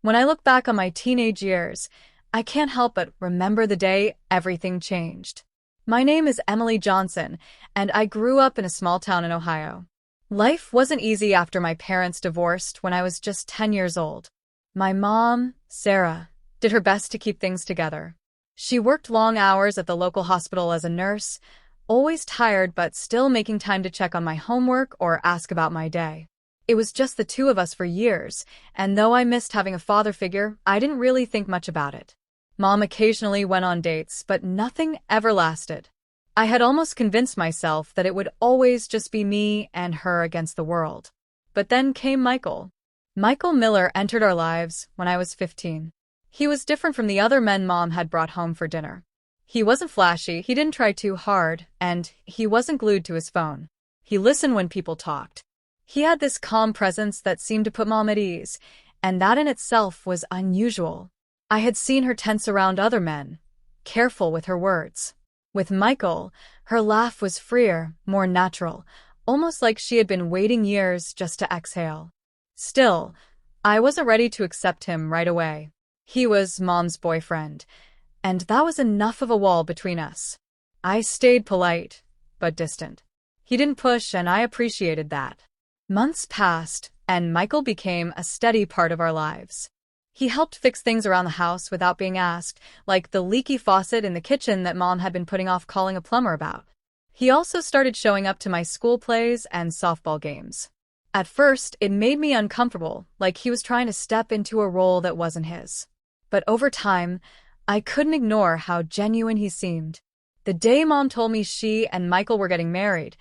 When I look back on my teenage years, I can't help but remember the day everything changed. My name is Emily Johnson, and I grew up in a small town in Ohio. Life wasn't easy after my parents divorced when I was just 10 years old. My mom, Sarah, did her best to keep things together. She worked long hours at the local hospital as a nurse, always tired but still making time to check on my homework or ask about my day. It was just the two of us for years, and though I missed having a father figure, I didn't really think much about it. Mom occasionally went on dates, but nothing ever lasted. I had almost convinced myself that it would always just be me and her against the world. But then came Michael. Michael Miller entered our lives when I was 15. He was different from the other men Mom had brought home for dinner. He wasn't flashy, he didn't try too hard, and he wasn't glued to his phone. He listened when people talked. He had this calm presence that seemed to put Mom at ease, and that in itself was unusual. I had seen her tense around other men, careful with her words. With Michael, her laugh was freer, more natural, almost like she had been waiting years just to exhale. Still, I wasn't ready to accept him right away. He was Mom's boyfriend, and that was enough of a wall between us. I stayed polite, but distant. He didn't push, and I appreciated that. Months passed, and Michael became a steady part of our lives. He helped fix things around the house without being asked, like the leaky faucet in the kitchen that Mom had been putting off calling a plumber about. He also started showing up to my school plays and softball games. At first, it made me uncomfortable, like he was trying to step into a role that wasn't his. But over time, I couldn't ignore how genuine he seemed. The day Mom told me she and Michael were getting married,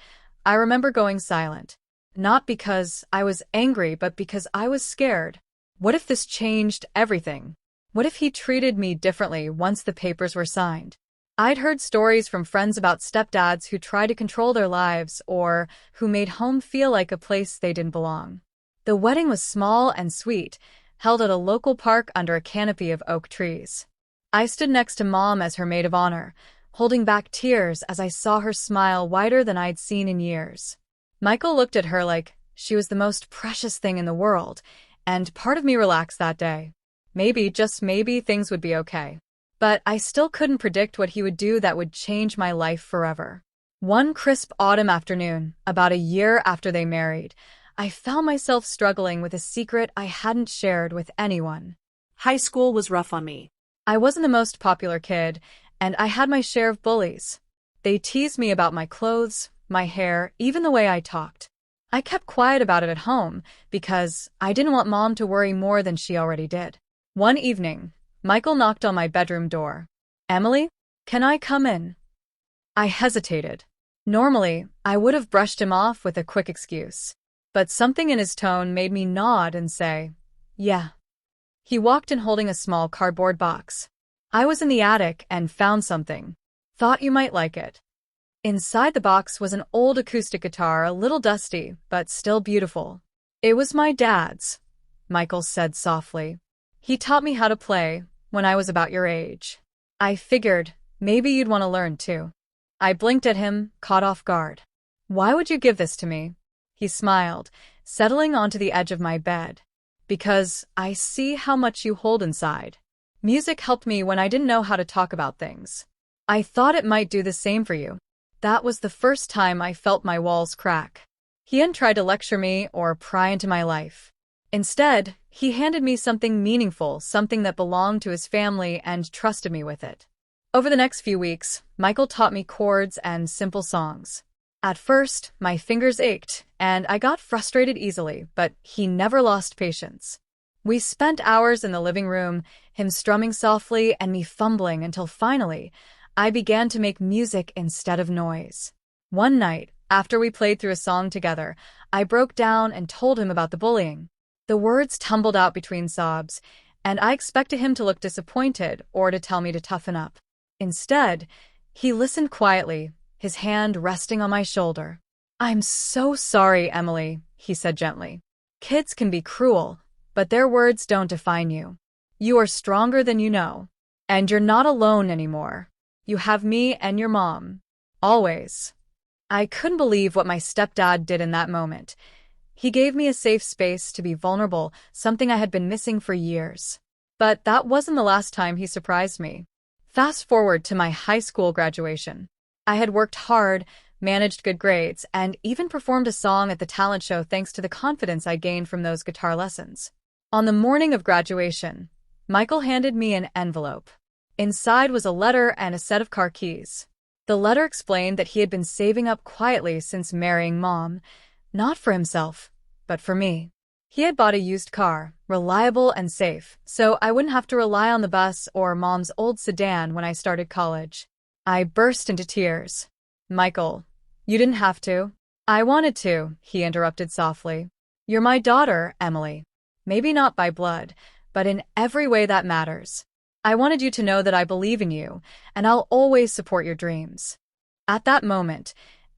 I remember going silent. Not because I was angry, but because I was scared. What if this changed everything? What if he treated me differently once the papers were signed? I'd heard stories from friends about stepdads who tried to control their lives or who made home feel like a place they didn't belong. The wedding was small and sweet, held at a local park under a canopy of oak trees. I stood next to Mom as her maid of honor, holding back tears as I saw her smile wider than I'd seen in years. Michael looked at her like she was the most precious thing in the world, and part of me relaxed that day. Maybe, just maybe, things would be okay. But I still couldn't predict what he would do that would change my life forever. One crisp autumn afternoon, about a year after they married, I found myself struggling with a secret I hadn't shared with anyone. High school was rough on me. I wasn't the most popular kid, and I had my share of bullies. They teased me about my clothes, my hair, even the way I talked. I kept quiet about it at home because I didn't want Mom to worry more than she already did. One evening, Michael knocked on my bedroom door. "Emily, can I come in?" I hesitated. Normally, I would have brushed him off with a quick excuse. But something in his tone made me nod and say, "Yeah." He walked in holding a small cardboard box. "I was in the attic and found something. Thought you might like it." Inside the box was an old acoustic guitar, a little dusty, but still beautiful. "It was my dad's," Michael said softly. "He taught me how to play when I was about your age. I figured maybe you'd want to learn too." I blinked at him, caught off guard. "Why would you give this to me?" He smiled, settling onto the edge of my bed. "Because I see how much you hold inside. Music helped me when I didn't know how to talk about things. I thought it might do the same for you." That was the first time I felt my walls crack. He hadn't tried to lecture me or pry into my life. Instead, he handed me something meaningful, something that belonged to his family, and trusted me with it. Over the next few weeks, Michael taught me chords and simple songs. At first, my fingers ached, and I got frustrated easily, but he never lost patience. We spent hours in the living room, him strumming softly and me fumbling until finally, I began to make music instead of noise. One night, after we played through a song together, I broke down and told him about the bullying. The words tumbled out between sobs, and I expected him to look disappointed or to tell me to toughen up. Instead, he listened quietly, his hand resting on my shoulder. "I'm so sorry, Emily," he said gently. "Kids can be cruel, but their words don't define you. You are stronger than you know, and you're not alone anymore. You have me and your mom. Always." I couldn't believe what my stepdad did in that moment. He gave me a safe space to be vulnerable, something I had been missing for years. But that wasn't the last time he surprised me. Fast forward to my high school graduation. I had worked hard, managed good grades, and even performed a song at the talent show thanks to the confidence I gained from those guitar lessons. On the morning of graduation, Michael handed me an envelope. Inside was a letter and a set of car keys. The letter explained that he had been saving up quietly since marrying Mom, not for himself, but for me. He had bought a used car, reliable and safe, so I wouldn't have to rely on the bus or Mom's old sedan when I started college. I burst into tears. "Michael, you didn't have to." "I wanted to," he interrupted softly. "You're my daughter, Emily. Maybe not by blood, but in every way that matters. I wanted you to know that I believe in you, and I'll always support your dreams." At that moment,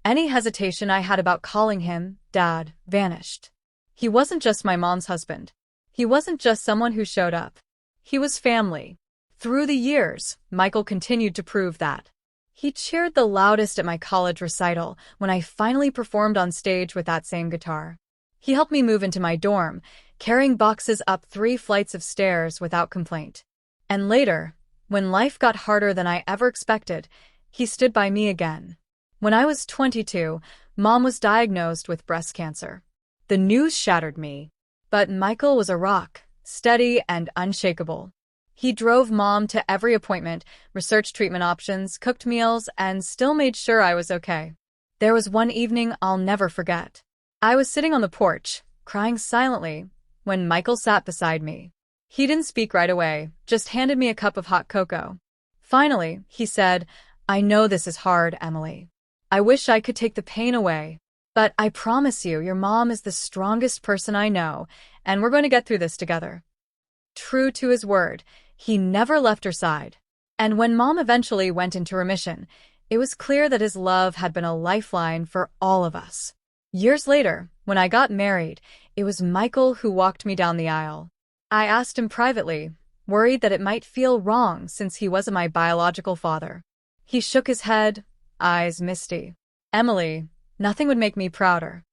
any hesitation I had about calling him Dad vanished. He wasn't just my mom's husband. He wasn't just someone who showed up. He was family. Through the years, Michael continued to prove that. He cheered the loudest at my college recital when I finally performed on stage with that same guitar. He helped me move into my dorm, carrying boxes up 3 flights of stairs without complaint. And later, when life got harder than I ever expected, he stood by me again. When I was 22, Mom was diagnosed with breast cancer. The news shattered me. But Michael was a rock, steady and unshakable. He drove Mom to every appointment, researched treatment options, cooked meals, and still made sure I was okay. There was one evening I'll never forget. I was sitting on the porch, crying silently, when Michael sat beside me. He didn't speak right away, just handed me a cup of hot cocoa. Finally, he said, "I know this is hard, Emily. I wish I could take the pain away. But I promise you, your mom is the strongest person I know, and we're going to get through this together." True to his word, he never left her side. And when Mom eventually went into remission, it was clear that his love had been a lifeline for all of us. Years later, when I got married, it was Michael who walked me down the aisle. I asked him privately, worried that it might feel wrong since he wasn't my biological father. He shook his head, eyes misty. "Emily, nothing would make me prouder."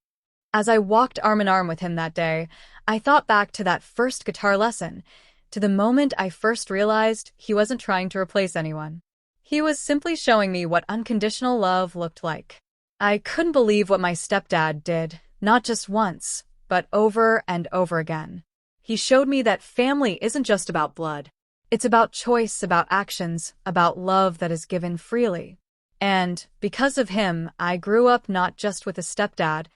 As I walked arm in arm with him that day, I thought back to that first guitar lesson, to the moment I first realized he wasn't trying to replace anyone. He was simply showing me what unconditional love looked like. I couldn't believe what my stepdad did, not just once, but over and over again. He showed me that family isn't just about blood. It's about choice, about actions, about love that is given freely. And because of him, I grew up not just with a stepdad,